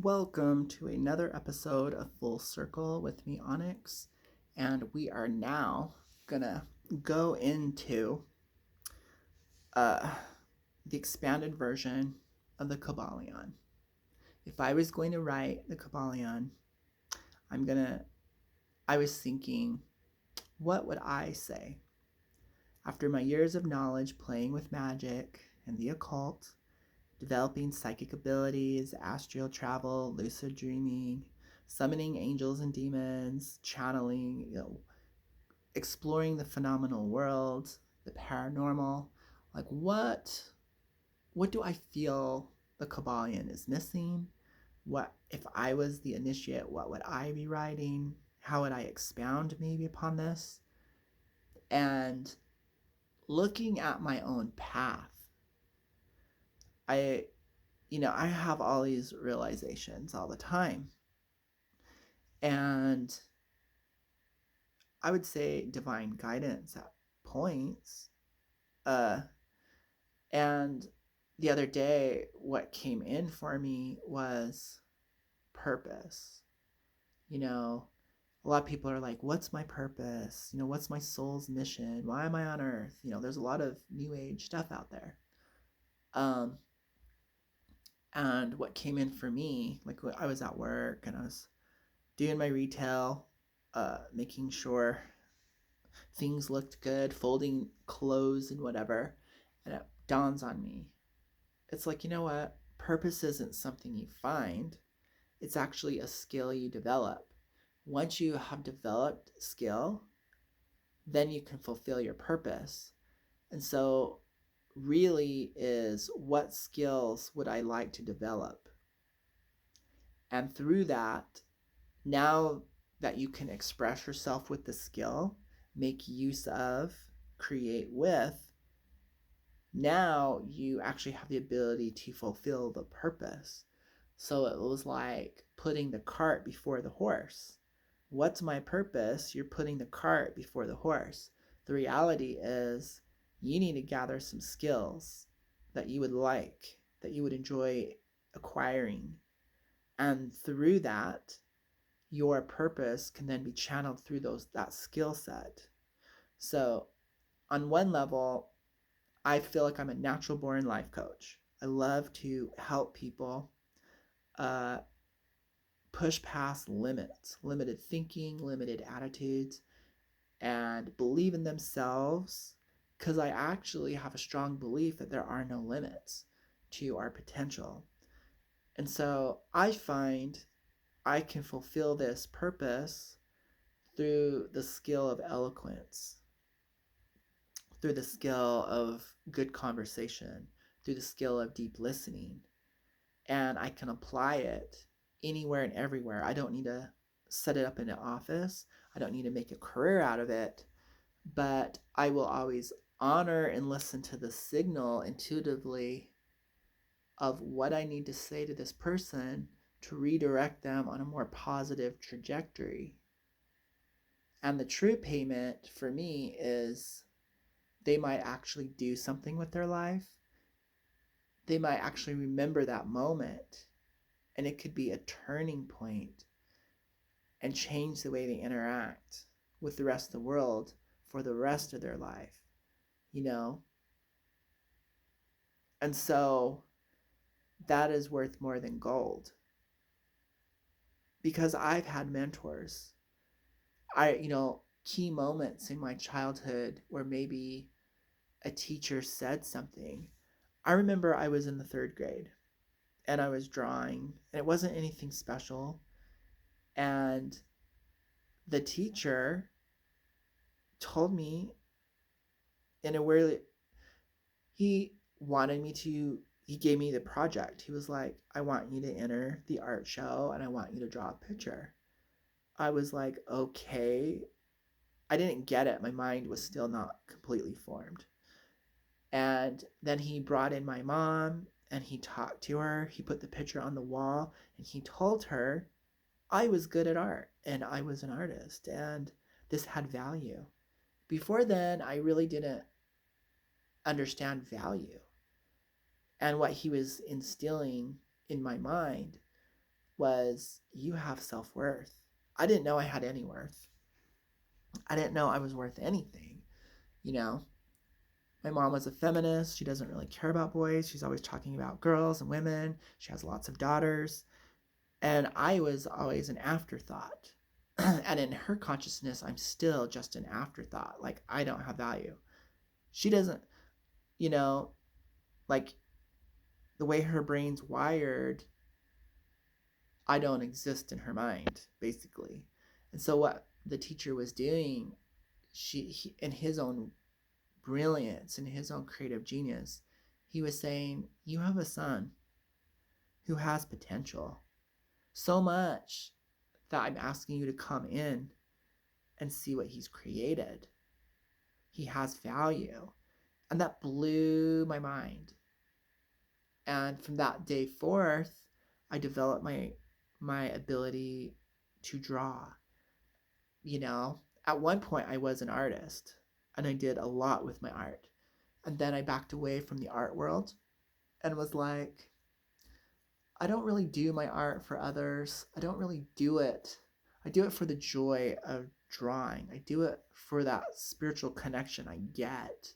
Welcome to another episode of Full Circle with me, Onyx, and we are now gonna go into uh, the expanded version of the Kabbalion. If I was going to write the Kabbalion, I was thinking, what would I say? After my years of knowledge playing with magic and the occult, developing psychic abilities, astral travel, lucid dreaming, summoning angels and demons, channeling, exploring the phenomenal world, the paranormal. Like what do I feel the Kabbalion is missing? What if I was the initiate, what would I be writing? How would I expound maybe upon this? And looking at my own path, I I have all these realizations all the time. And I would say divine guidance at points. Uh, and the other day, what came in for me was purpose. You know, a lot of people are like, what's my purpose? What's my soul's mission? Why am I on earth? There's a lot of new age stuff out there. Um, and what came in for me, like I was at work and I was doing my retail, making sure things looked good, folding clothes and whatever. And it dawns on me. It's like, you know what? Purpose isn't something you find, it's actually a skill you develop. Once you have developed skill, then you can fulfill your purpose. And so, really, is what skills would I like to develop? And through that, now that you can express yourself with the skill, make use of, create with, now you actually have the ability to fulfill the purpose. So it was like putting the cart before the horse. What's my purpose? You're putting the cart before the horse. The reality is you need to gather some skills that you would like, that you would enjoy acquiring. And through that, your purpose can then be channeled through that skill set. So on one level, I feel like I'm a natural born life coach. I love to help people uh, push past limits, limited thinking, limited attitudes, and believe in themselves, because I actually have a strong belief that there are no limits to our potential. And so I find I can fulfill this purpose through the skill of eloquence, through the skill of good conversation, through the skill of deep listening. And I can apply it anywhere and everywhere. I don't need to set it up in an office. I don't need to make a career out of it, but I will always honor and listen to the signal intuitively of what I need to say to this person to redirect them on a more positive trajectory. And the true payment for me is they might actually do something with their life. They might actually remember that moment, and it could be a turning point and change the way they interact with the rest of the world for the rest of their life, you know? And so that is worth more than gold. Because I've had mentors. Key moments in my childhood where maybe a teacher said something. I remember I was in the 3rd grade and I was drawing, and it wasn't anything special. And the teacher told me in a way, he wanted me to, he gave me the project. He was like, I want you to enter the art show and I want you to draw a picture. I was like, okay. I didn't get it. My mind was still not completely formed. And then he brought in my mom and he talked to her. He put the picture on the wall and he told her I was good at art and I was an artist and this had value. Before then, I really didn't understand value and what he was instilling in my mind. was, you have self-worth. I didn't know I had any worth. I didn't know I was worth anything. You know, my mom was a feminist. She doesn't really care about boys. She's always talking about girls and women. She has lots of daughters. And I was always an afterthought. And in her consciousness, I'm still just an afterthought. Like, I don't have value. She doesn't, you know, like the way her brain's wired, I don't exist in her mind, basically. And so what the teacher was doing, in his own brilliance, in his own creative genius, he was saying, you have a son who has potential. So much that I'm asking you to come in and see what he's created. He has value. And that blew my mind. And from that day forth, I developed my ability to draw. You know, at one point I was an artist and I did a lot with my art. And then I backed away from the art world and was like, I don't really do my art for others. I don't really do it. I do it for the joy of drawing. I do it for that spiritual connection I get.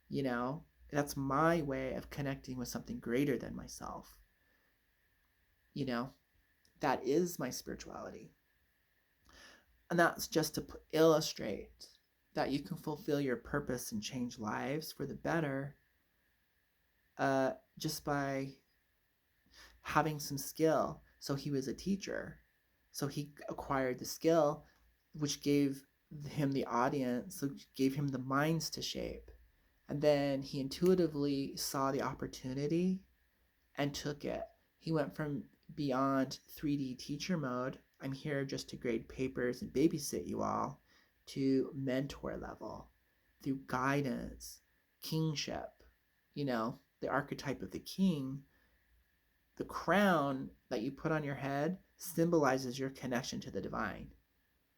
You know, that's my way of connecting with something greater than myself. You know, that is my spirituality. And that's just to illustrate that you can fulfill your purpose and change lives for the better just by having some skill. So he was a teacher. So he acquired the skill, which gave him the audience, which gave him the minds to shape. And then he intuitively saw the opportunity and took it. He went from beyond 3D teacher mode, I'm here just to grade papers and babysit you all, to mentor level, through guidance, kingship, you know, the archetype of the king. The crown that you put on your head symbolizes your connection to the divine,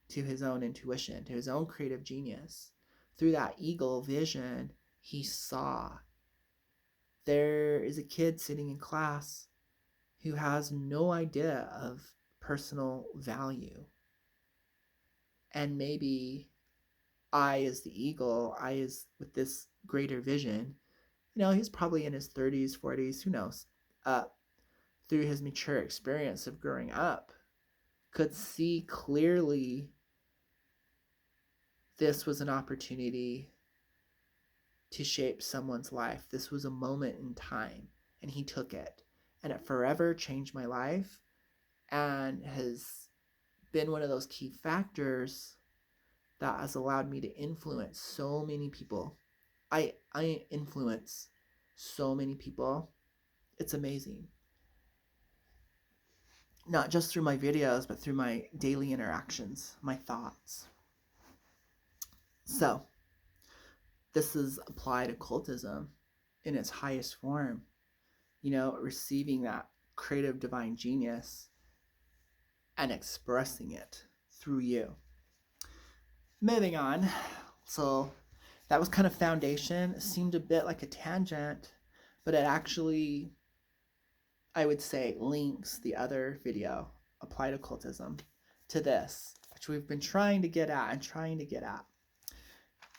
to his own intuition, to his own creative genius. Through that eagle vision, he saw there is a kid sitting in class who has no idea of personal value. And maybe I, as the eagle, I, as with this greater vision, you know, he's probably in his 30s, 40s, who knows, through his mature experience of growing up, could see clearly this was an opportunity to shape someone's life. This was a moment in time, and he took it. And it forever changed my life and has been one of those key factors that has allowed me to influence so many people. I influence so many people. It's amazing. Not just through my videos, but through my daily interactions, my thoughts. So, this is applied occultism in its highest form. You know, receiving that creative divine genius and expressing it through you. Moving on. So, that was kind of foundation. It seemed a bit like a tangent, but it actually, I would say, links the other video, Applied Occultism, to this, which we've been trying to get at.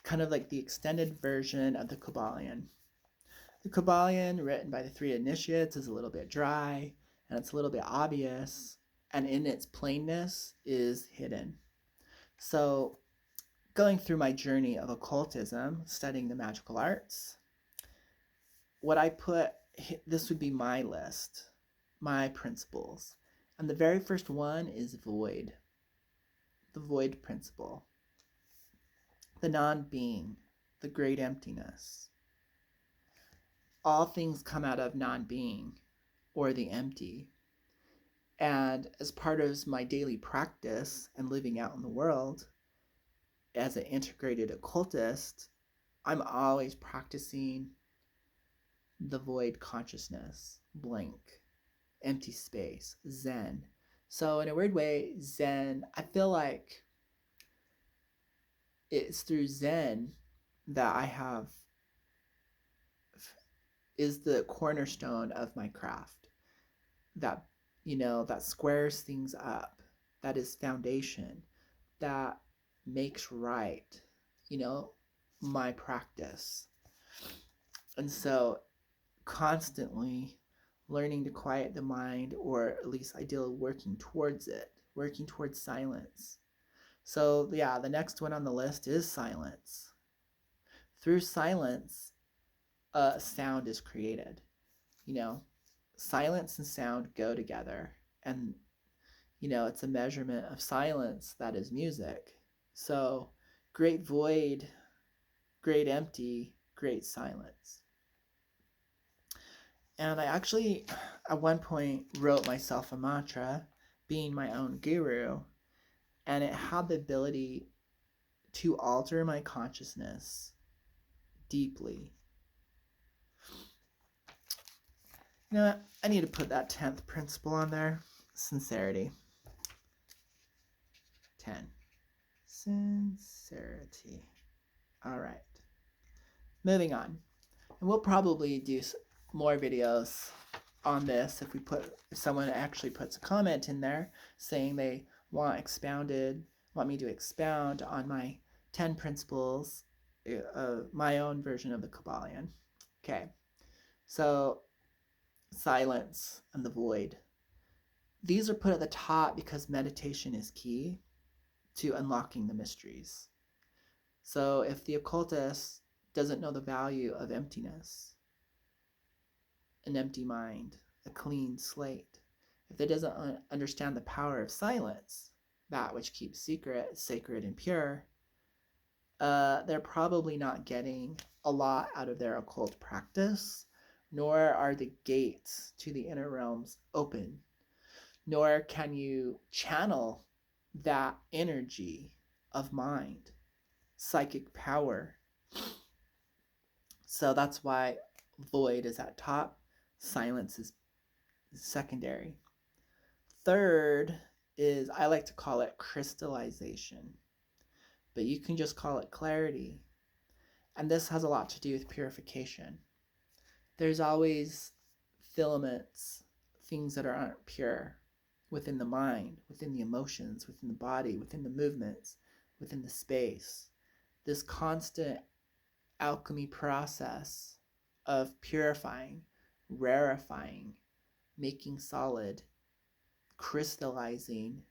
Kind of like the extended version of the Kybalion. The Kybalion, written by the three initiates, is a little bit dry, and it's a little bit obvious, and in its plainness is hidden. So, going through my journey of occultism, studying the magical arts, what I put, this would be my list, my principles. And the very first one is void. The void principle. The non-being, the great emptiness. All things come out of non-being, or the empty. And as part of my daily practice and living out in the world, as an integrated occultist, I'm always practicing the void consciousness, blank, empty space, Zen. So in a weird way, Zen, I feel like it's through Zen that I have, is the cornerstone of my craft. That that squares things up, that is foundation, that makes right, my practice. And so constantly learning to quiet the mind, or at least ideally working towards it, working towards silence. So, yeah, the next one on the list is silence. Through silence, sound is created. You know, silence and sound go together. And, it's a measurement of silence that is music. So, great void, great empty, great silence. And I actually, at one point, wrote myself a mantra, being my own guru, and it had the ability to alter my consciousness deeply. I need to put that 10th principle on there. Sincerity. 10. Sincerity. All right. Moving on. And we'll probably do more videos on this if someone actually puts a comment in there saying they want me to expound on my 10 principles, my own version of the Kabbalion. Okay. So, silence and the void. These are put at the top because meditation is key to unlocking the mysteries. So if the occultist doesn't know the value of emptiness, an empty mind, a clean slate, if they doesn't understand the power of silence, that which keeps secret, sacred, and pure, they're probably not getting a lot out of their occult practice, nor are the gates to the inner realms open, nor can you channel that energy of mind, psychic power. So that's why void is at top, silence is secondary. Third is, I like to call it crystallization, but you can just call it clarity. And this has a lot to do with purification. There's always filaments, things that aren't pure within the mind, within the emotions, within the body, within the movements, within the space. This constant alchemy process of purifying, rarefying, making solid, crystallizing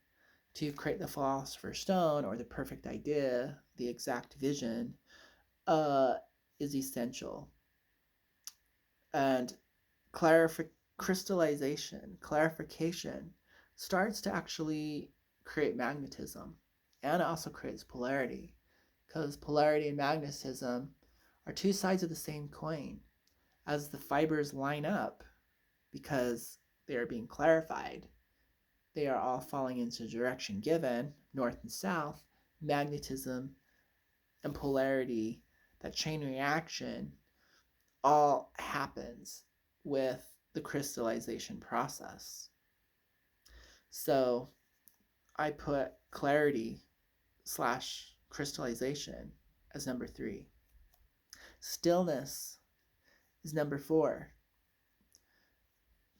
to create the philosopher's stone or the perfect idea, the exact vision, is essential. And crystallization, clarification starts to actually create magnetism, and it also creates polarity, because polarity and magnetism are two sides of the same coin. As the fibers line up, because they are being clarified, they are all falling into the direction given, north and south, magnetism and polarity, that chain reaction, all happens with the crystallization process. So I put clarity / crystallization as number 3. Stillness is number 4.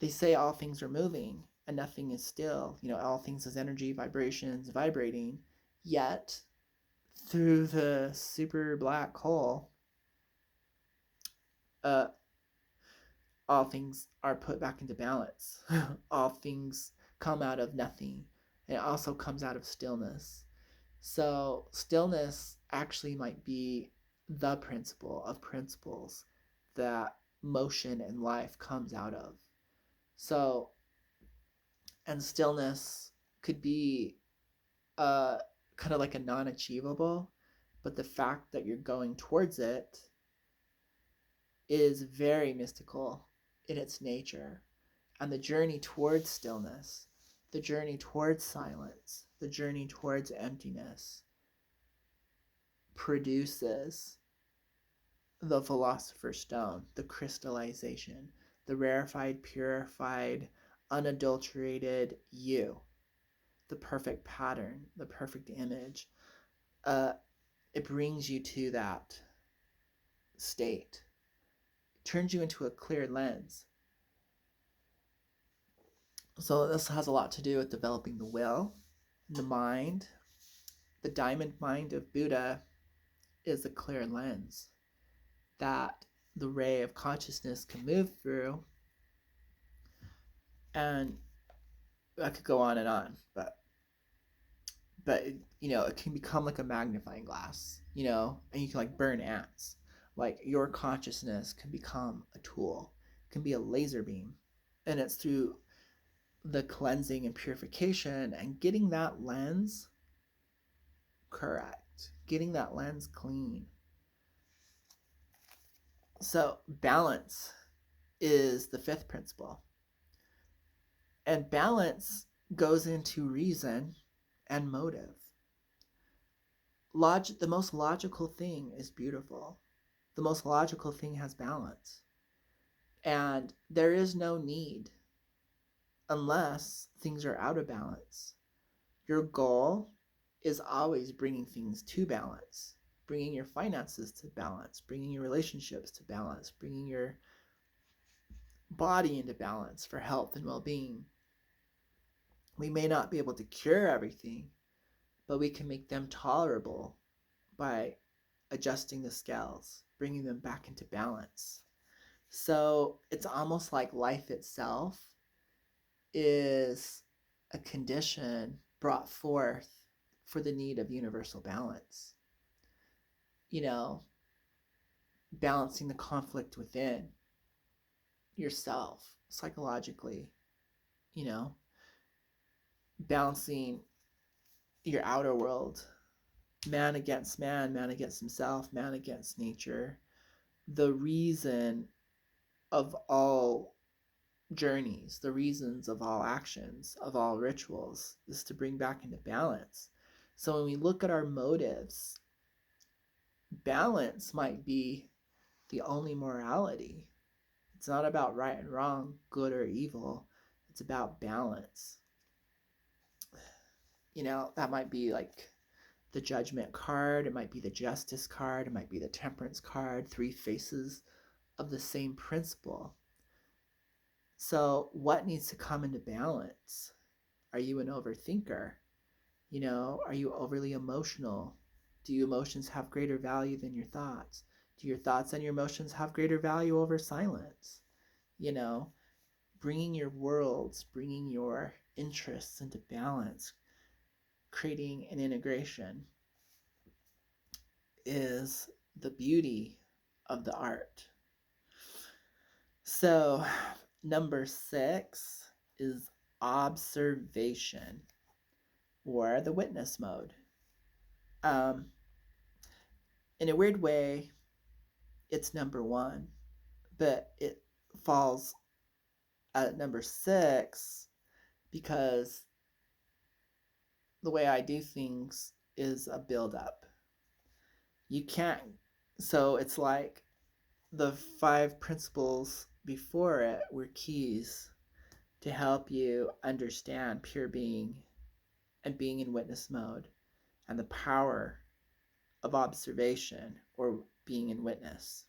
They say all things are moving and nothing is still. All things is energy, vibrations, vibrating. Yet, through the super black hole, all things are put back into balance. All things come out of nothing. And it also comes out of stillness. So stillness actually might be the principle of principles that motion and life comes out of. So, and stillness could be kind of like a non-achievable, but the fact that you're going towards it is very mystical in its nature. And the journey towards stillness, the journey towards silence, the journey towards emptiness produces the philosopher's stone, the crystallization, the rarefied, purified, unadulterated you, the perfect pattern, the perfect image. It brings you to that state, it turns you into a clear lens. So this has a lot to do with developing the will, the mind. The diamond mind of Buddha is a clear lens that the ray of consciousness can move through. And I could go on and on, but it can become like a magnifying glass, and you can like burn ants. Like your consciousness can become a tool, can be a laser beam, and it's through the cleansing and purification and getting that lens correct, getting that lens clean. So balance is the fifth principle, and balance goes into reason and motive. The most logical thing is beautiful. The most logical thing has balance. And there is no need unless things are out of balance. Your goal is always bringing things to balance, bringing your finances to balance, bringing your relationships to balance, bringing your body into balance for health and well-being. We may not be able to cure everything, but we can make them tolerable by adjusting the scales, bringing them back into balance. So it's almost like life itself is a condition brought forth for the need of universal balance. Balancing the conflict within yourself psychologically, balancing your outer world, man against man against himself, man against nature. The reason of all journeys, the reasons of all actions, of all rituals, is to bring back into balance. So when we look at our motives, balance might be the only morality. It's not about right and wrong, good or evil. It's about balance. That might be like the judgment card, it might be the justice card, it might be the temperance card, three faces of the same principle. So what needs to come into balance? Are you an overthinker? Are you overly emotional? Do your emotions have greater value than your thoughts? Do your thoughts and your emotions have greater value over silence? Bringing your worlds, bringing your interests into balance, creating an integration is the beauty of the art. So, number 6 is observation, or the witness mode. In a weird way, it's number 1, but it falls at number 6 because the way I do things is a build-up. You can't, so it's like the 5 principles before it were keys to help you understand pure being and being in witness mode and the power of observation or being in witness.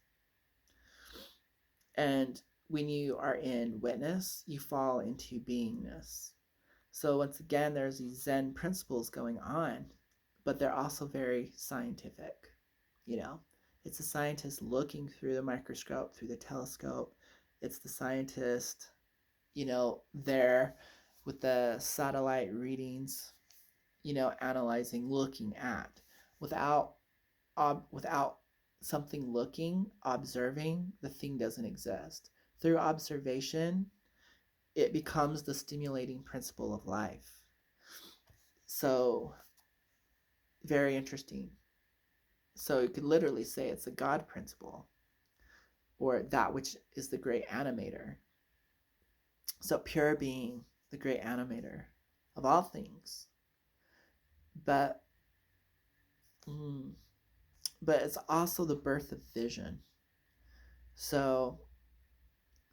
And when you are in witness, you fall into beingness. So once again, there's these Zen principles going on, but they're also very scientific. It's a scientist looking through the microscope, through the telescope. It's the scientist, there with the satellite readings, analyzing, looking at. Without something looking, observing, the thing doesn't exist. Through observation, it becomes the stimulating principle of life. So, very interesting. So you could literally say it's the God principle, or that which is the great animator. So pure being, the great animator of all things. But it's also the birth of vision. So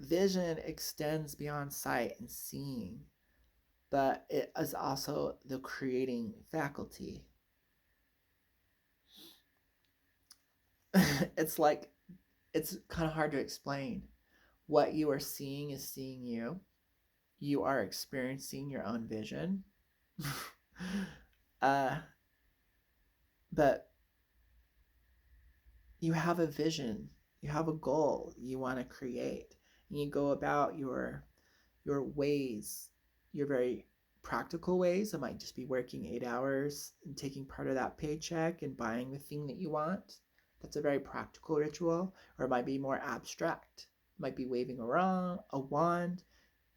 vision extends beyond sight and seeing, but it is also the creating faculty. It's kind of hard to explain. What you are seeing is seeing you. you are experiencing your own vision. uh, but you have a vision, you have a goal you want to create, and you go about your ways, your very practical ways. It might just be working 8 hours and taking part of that paycheck and buying the thing that you want. That's a very practical ritual. Or it might be more abstract. It might be waving around a wand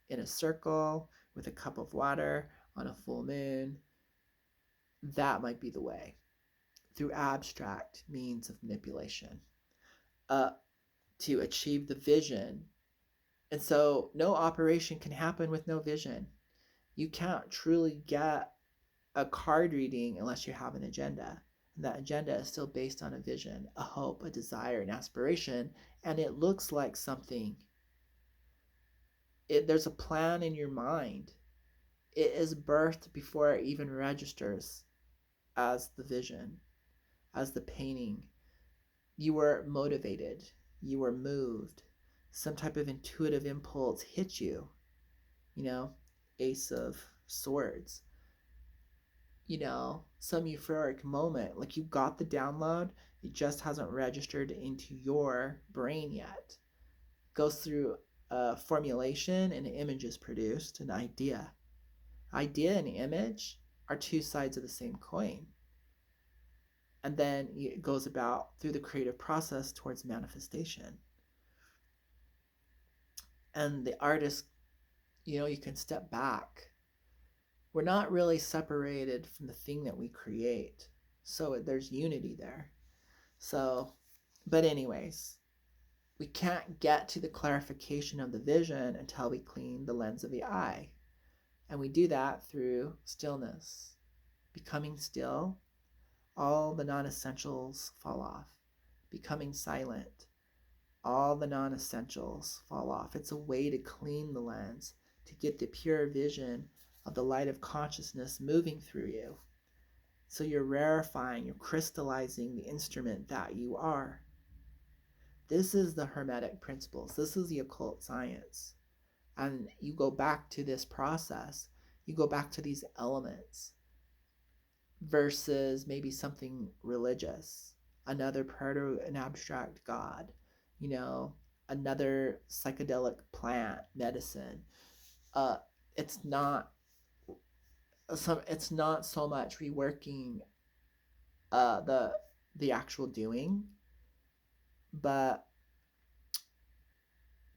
in a circle with a cup of water on a full moon. That might be the way, through abstract means of manipulation, uh, to achieve the vision. And so no operation can happen with no vision. You can't truly get a card reading unless you have an agenda. And that agenda is still based on a vision, a hope, a desire, an aspiration, and it looks like something. There's a plan in your mind. It is birthed before it even registers as the vision, as the painting. You were motivated, you were moved, some type of intuitive impulse hit you, you know, Ace of Swords, some euphoric moment, like you got the download, it just hasn't registered into your brain yet. It goes through a formulation and an image is produced, an idea. Idea and image are two sides of the same coin. And then it goes about through the creative process towards manifestation. And the artist, you can step back. We're not really separated from the thing that we create. So there's unity there. So, but anyways, we can't get to the clarification of the vision until we clean the lens of the eye. And we do that through stillness. Becoming still, all the non-essentials fall off. Becoming silent, all the non-essentials fall off. It's a way to clean the lens, to get the pure vision of the light of consciousness moving through you. So you're rarefying, you're crystallizing the instrument that you are. This is the Hermetic principles. This is the occult science. And you go back to this process. You go back to these elements versus maybe something religious, another part of an abstract God, another psychedelic plant, medicine. Uh, it's not it's not so much reworking the actual doing, but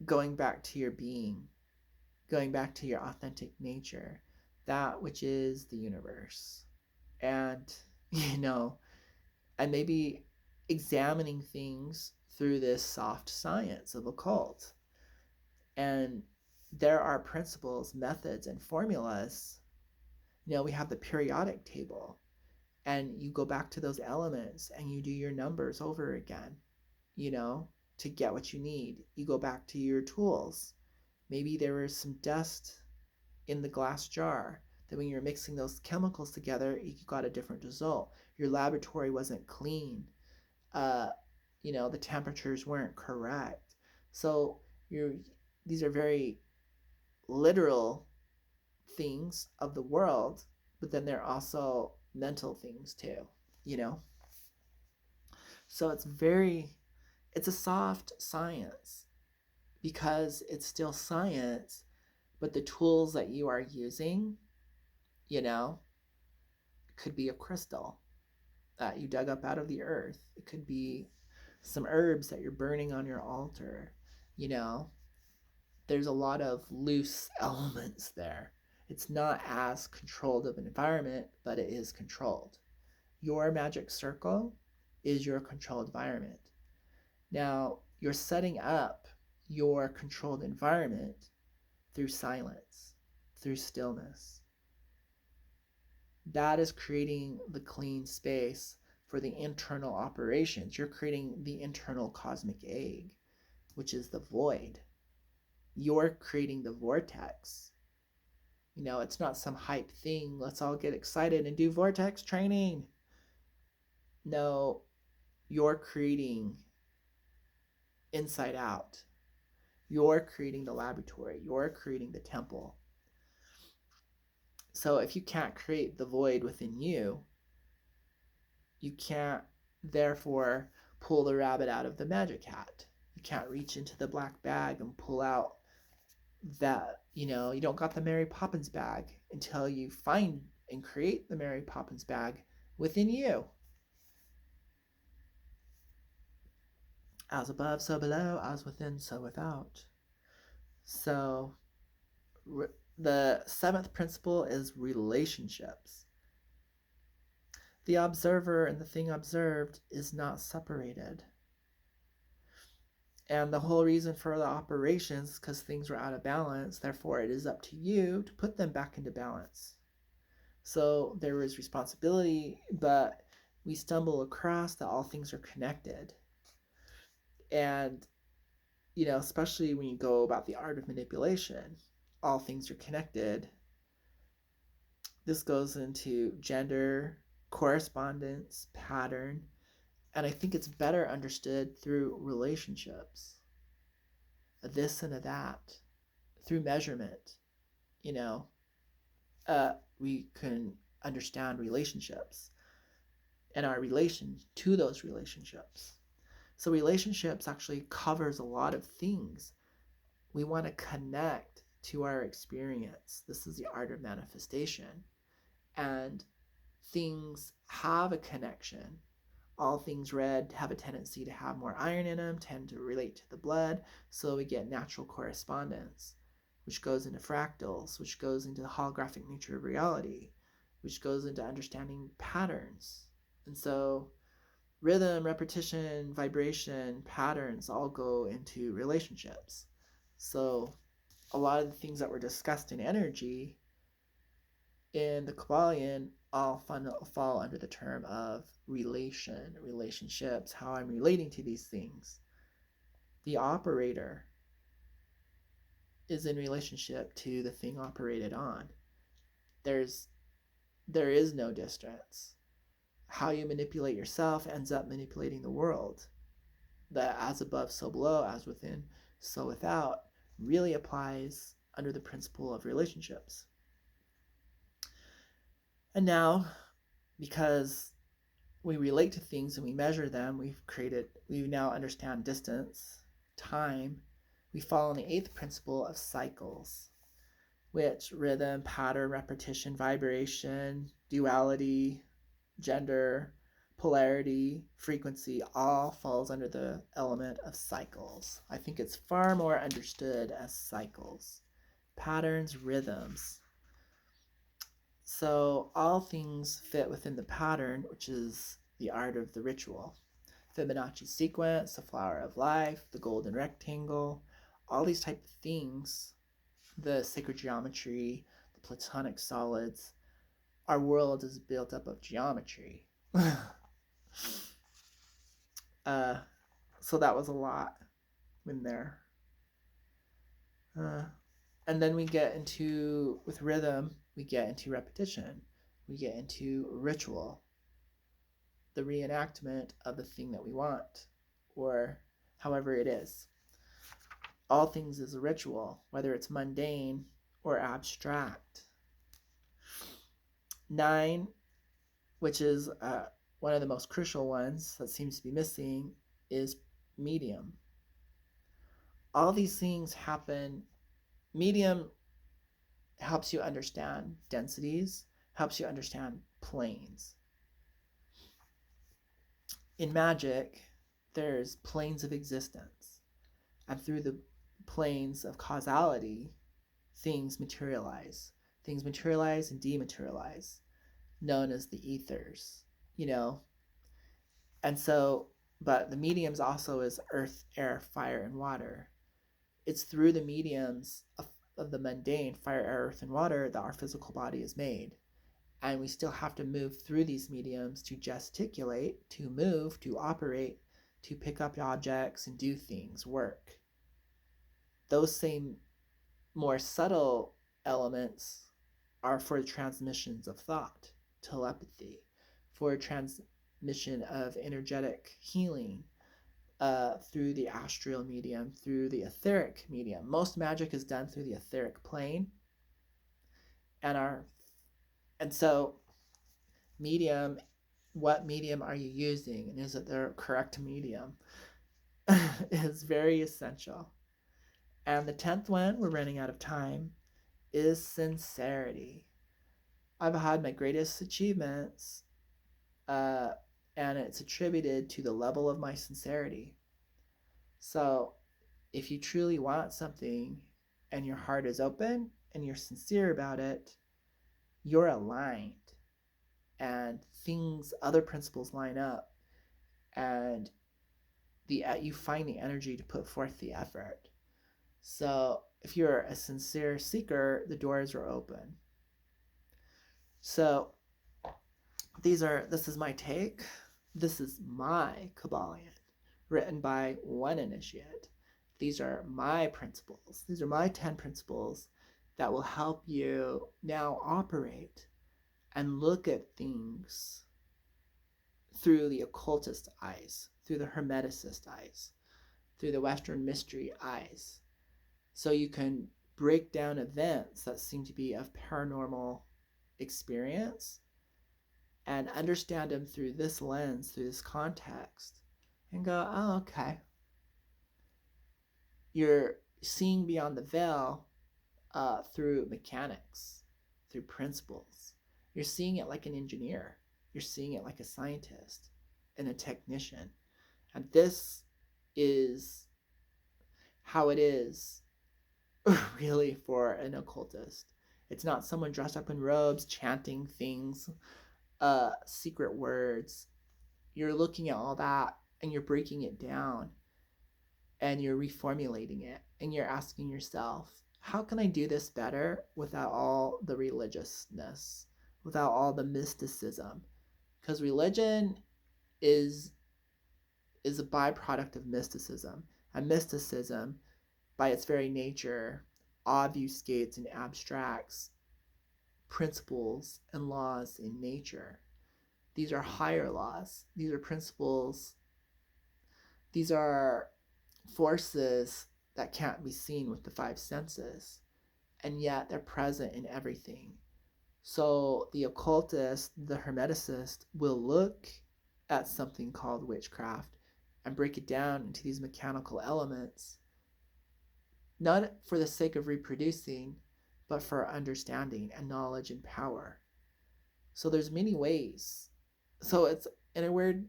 going back to your being, going back to your authentic nature, that which is the universe. And, and maybe examining things through this soft science of occult. And there are principles, methods, and formulas. We have the periodic table, and you go back to those elements and you do your numbers over again, to get what you need. You go back to your tools. Maybe there was some dust in the glass jar that when you're mixing those chemicals together, you got a different result. Your laboratory wasn't clean. The temperatures weren't correct. So these are very literal things of the world, but then they're also mental things too, So it's a soft science because it's still science, but the tools that you are using, could be a crystal that you dug up out of the earth. It could be some herbs that you're burning on your altar. There's a lot of loose elements there. It's not as controlled of an environment, but it is controlled. Your magic circle is your controlled environment. Now, you're setting up your controlled environment through silence, through stillness. That is creating the clean space for the internal operations. You're creating the internal cosmic egg, which is the void. You're creating the vortex. It's not some hype thing. Let's all get excited and do vortex training. No, you're creating inside out. You're creating the laboratory. You're creating the temple. So if you can't create the void within you, you can't therefore pull the rabbit out of the magic hat. You can't reach into the black bag and pull out that, you don't got the Mary Poppins bag until you find and create the Mary Poppins bag within you. As above, so below, as within, so without. So the seventh principle is relationships. The observer and the thing observed is not separated. And the whole reason for the operations is because things were out of balance. Therefore, it is up to you to put them back into balance. So there is responsibility, but we stumble across that all things are connected. And, especially when you go about the art of manipulation, all things are connected. This goes into gender, correspondence, pattern, and I think it's better understood through relationships, a this and a that, through measurement. We can understand relationships and our relation to those relationships. So relationships actually covers a lot of things. We want to connect to our experience. This is the art of manifestation. And things have a connection. All things red have a tendency to have more iron in them, tend to relate to the blood, so we get natural correspondence, which goes into fractals, which goes into the holographic nature of reality, which goes into understanding patterns. And so rhythm, repetition, vibration, patterns all go into relationships. So a lot of the things that were discussed in energy in the Kabbalion all fall under the term of relationships, how I'm relating to these things. The operator is in relationship to the thing operated on. There is no distance. How you manipulate yourself ends up manipulating the world. The as above, so below, as within, so without really applies under the principle of relationships. And now, because we relate to things and we measure them, we now understand distance, time. We fall on the eighth principle of cycles, which rhythm, pattern, repetition, vibration, duality, gender, polarity, frequency, all falls under the element of cycles. I think it's far more understood as cycles, patterns, rhythms. So all things fit within the pattern, which is the art of the ritual. Fibonacci sequence, the flower of life, the golden rectangle, all these type of things, the sacred geometry, the platonic solids. Our world is built up of geometry. So that was a lot in there. And then we get into, with rhythm, we get into repetition. We get into ritual, the reenactment of the thing that we want, or however it is. All things is a ritual, whether it's mundane or abstract. 9, which is one of the most crucial ones that seems to be missing, is medium. All these things happen. Medium helps you understand densities, helps you understand planes. In magic, there's planes of existence, and through the planes of causality, things materialize. Things materialize and dematerialize, known as the ethers, And so, but the mediums also is earth, air, fire, and water. It's through the mediums of the mundane, fire, air, earth, and water, that our physical body is made. And we still have to move through these mediums to gesticulate, to move, to operate, to pick up objects and do things, work. Those same more subtle elements are for transmissions of thought, telepathy, for transmission of energetic healing, through the astral medium, through the etheric medium. Most magic is done through the etheric plane, and our And so, medium, what medium are you using? And is it the correct medium? Is very essential. And the 10th one, we're running out of time, is sincerity. I've had my greatest achievements, uh, and it's attributed to the level of my sincerity. So, if you truly want something and your heart is open and you're sincere about it, you're aligned and other principles line up, and you find the energy to put forth the effort. So if you're a sincere seeker, the doors are open. So this is my take. This is my Kabbalion, written by one initiate. These are my principles. These are my 10 principles that will help you now operate and look at things through the occultist eyes, through the hermeticist eyes, through the Western mystery eyes. So you can break down events that seem to be of paranormal experience and understand them through this lens, through this context, and go, oh, okay. You're seeing beyond the veil through mechanics, through principles. You're seeing it like an engineer. You're seeing it like a scientist and a technician. And this is how it is really for an occultist. It's not someone dressed up in robes chanting things, secret words. You're looking at all that and you're breaking it down and you're reformulating it and you're asking yourself, how can I do this better without all the religiousness, without all the mysticism? Because religion is is a byproduct of mysticism, and mysticism by its very nature obfuscates and abstracts principles and laws in nature. These are higher laws. These are principles. These are forces that can't be seen with the five senses, and yet they're present in everything. So the occultist, the hermeticist, will look at something called witchcraft and break it down into these mechanical elements, not for the sake of reproducing, but for understanding and knowledge and power. So there's many ways. So it's in a weird,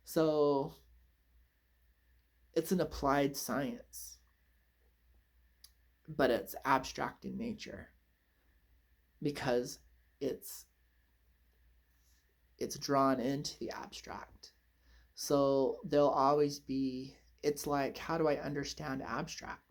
so it's an applied science, but it's abstract in nature because it's it's drawn into the abstract. So there'll always be, it's like, how do I understand abstract?